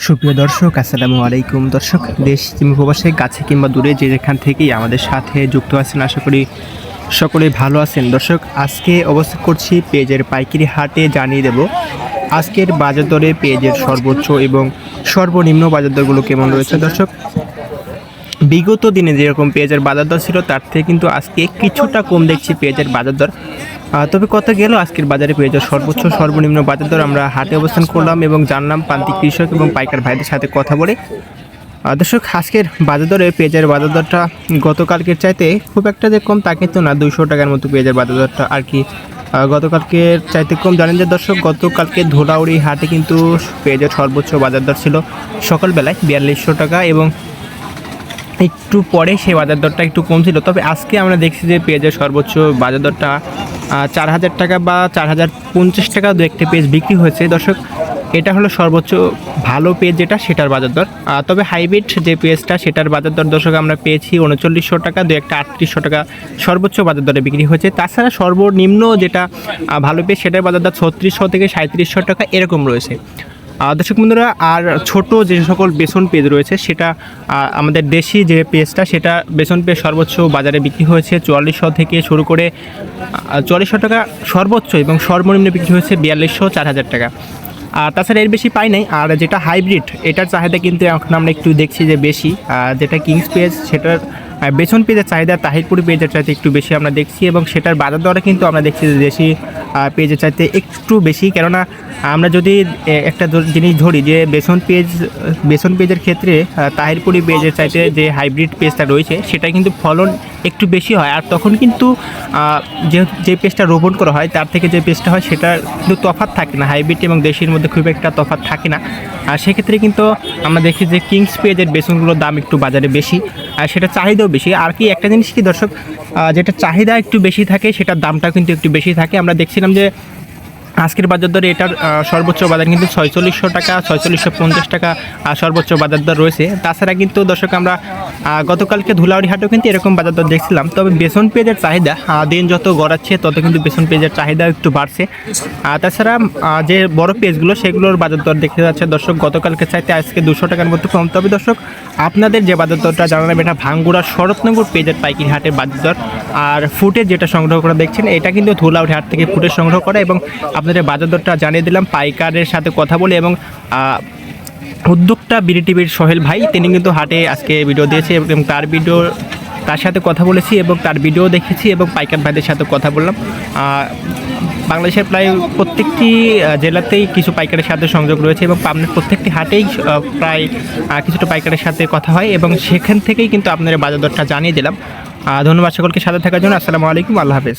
সুপ্রিয় দর্শক, আসসালামু আলাইকুম। দর্শক, দেশ কিংবা প্রবাসে, কাছে কিংবা দূরে যে যেখান থেকেই আমাদের সাথে যুক্ত আছেন, আশা করি সকলেই ভালো আছেন। দর্শক, আজকে অবস্থান করছি পেঁয়াজের পাইকারি হাটে। জানিয়ে দেব আজকের বাজার দরে পেঁয়াজের সর্বোচ্চ এবং সর্বনিম্ন বাজার দরগুলো কেমন রয়েছে। দর্শক, বিগত দিনে যেরকম পেঁয়াজের বাজার দর ছিল তার থেকে কিন্তু আজকে কিছুটা কম দেখছি পেঁয়াজের বাজার দর। তবে কত গেল আজকের বাজারে পেঁয়াজের সর্বোচ্চ সর্বনিম্ন বাজার দর আমরা হাটে অবস্থান করলাম এবং জানলাম প্রান্তিক কৃষক এবং পাইকার ভাইদের সাথে কথা বলে। দর্শক, আজকের বাজার দরে পেঁয়াজের বাজার দরটা গতকালকের চাইতে খুব একটা যে কম তা কিন্তু না, 200 টাকার মতো পেঁয়াজের বাজার দরটা আর কি গতকালকের চাইতে কম। জানেন যে দর্শক, গতকালকে ধুলাউড়ি হাটে কিন্তু পেঁয়াজের সর্বোচ্চ বাজার দর ছিল সকালবেলায় 4200 টাকা এবং একটু পরে সেই বাজার দরটা একটু কম ছিল। তবে আজকে আমরা দেখছি যে পেঁয়াজের সর্বোচ্চ বাজার দরটা 4000 টাকা বা 4050 টাকা দু একটা পেঁয়াজ বিক্রি হয়েছে। দর্শক, এটা হলো সর্বোচ্চ ভালো পেঁয়াজ যেটা, সেটার বাজার দর। তবে হাইব্রিড যে পেঁয়াজটা সেটার বাজার দর দর্শক আমরা পেয়েছি 3900 টাকা, দু একটা 3800 টাকা সর্বোচ্চ বাজার দরে বিক্রি হয়েছে। তাছাড়া সর্বনিম্ন যেটা ভালো পেঁয়াজ সেটার বাজার দর 3600 থেকে 3700 টাকা এরকম রয়েছে। দর্শক বন্ধুরা, আর ছোট যে সকল বেসন পেঁয়াজ রয়েছে সেটা আমাদের দেশি যে পেঁয়াজটা সেটা বেসন পেঁয়াজ সর্বোচ্চ বাজারে বিক্রি হয়েছে 4400 থেকে শুরু করে 4400 টাকা সর্বোচ্চ এবং সর্বনিম্ন বিক্রি হয়েছে 4200 4000 টাকা। আর তাছাড়া এর বেশি পাই নাই। আর যেটা হাইব্রিড এটার চাহিদা কিন্তু এখন আমরা একটু দেখছি যে বেশি, যেটা কিংস পেঁয়াজ সেটার বেসন পেঁয়াজের চাহিদা তাহিরপুরি পেঁয়াজের চাইতে একটু বেশি আমরা দেখছি এবং সেটার বাজার দরে কিন্তু আমরা দেখছি যে দেশি পেঁয়াজের চাইতে একটু বেশি। কেননা আমরা যদি একটা জিনিস ধরি যে বেসন পেঁয়াজের ক্ষেত্রে তাহিরপুরি পেঁয়াজের চাইতে যে হাইব্রিড পেঁয়াজটা রয়েছে সেটা কিন্তু ফলন একটু বেশি হয়। আর তখন কিন্তু যে পেঁয়াজটা রোপণ করা হয় তার থেকে যে পেঁয়াজটা হয় সেটা কিন্তু তফাৎ থাকে না, হাইব্রিড এবং দেশির মধ্যে খুব একটা তফাৎ থাকে না। আর সেক্ষেত্রে কিন্তু আমরা দেখি যে কিংস পেঁয়াজের বেসনগুলোর দাম একটু বাজারে বেশি, আর সেটা চাহিদাও বেশি। আর কি একটা জিনিস কি দর্শক, যেটা চাহিদা একটু বেশি থাকে সেটার দামটা কিন্তু একটু বেশি থাকে। আমরা দেখছিলাম যে আজকের বাজার দরে এটার সর্বোচ্চ বাজার কিন্তু 4600 টাকা 4650 টাকা সর্বোচ্চ বাজার দর রয়েছে। তাছাড়া কিন্তু দর্শক আমরা গতকালকে ধুলাউড়ি হাটেও কিন্তু এরকম বাজার দর দেখছিলাম। তবে বেসন পেঁয়াজের চাহিদা দিন যত গড়াচ্ছে তত কিন্তু বেসন পেঁয়াজের চাহিদা একটু বাড়ছে। তাছাড়া যে বড় পেঁয়াজগুলো সেগুলোর বাজার দর দেখতে যাচ্ছে দর্শক গতকালকে চাইতে আজকে 200 টাকার মতো কম। তবে দর্শক, আপনাদের যে বাজার দরটা জানালাম এটা ভাঙ্গুড়া শরৎনগর পেঁয়াজের পাইকারি হাটের বাজার দর। আর ফুটের যেটা সংগ্রহ করা দেখছেন এটা কিন্তু ধুলাউড়ি হাট থেকে ফুটের সংগ্রহ করা এবং আপনাদের বাজার দরটা জানিয়ে দিলাম পাইকারের সাথে কথা বলে। এবং উদ্যোক্তা বিডি টিভির সোহেল ভাই তিনি কিন্তু হাটে আজকে ভিডিও দিয়েছে এবং তার সাথে কথা বলেছি এবং তার ভিডিও দেখেছি এবং পাইকার ভাইদের সাথে কথা বললাম। বাংলাদেশের প্রায় প্রত্যেকটি জেলাতেই কিছু পাইকারের সাথে সংযোগ রয়েছে এবং পাবনার প্রত্যেকটি হাটেই প্রায় কিছুটা পাইকারের সাথে কথা হয় এবং সেখান থেকেই কিন্তু আপনাদের বাজার দরটা জানিয়ে দিলাম। ধন্যবাদ সকলকে সাথে থাকার জন্য। আসসালামু আলাইকুম, আল্লাহ হাফেজ।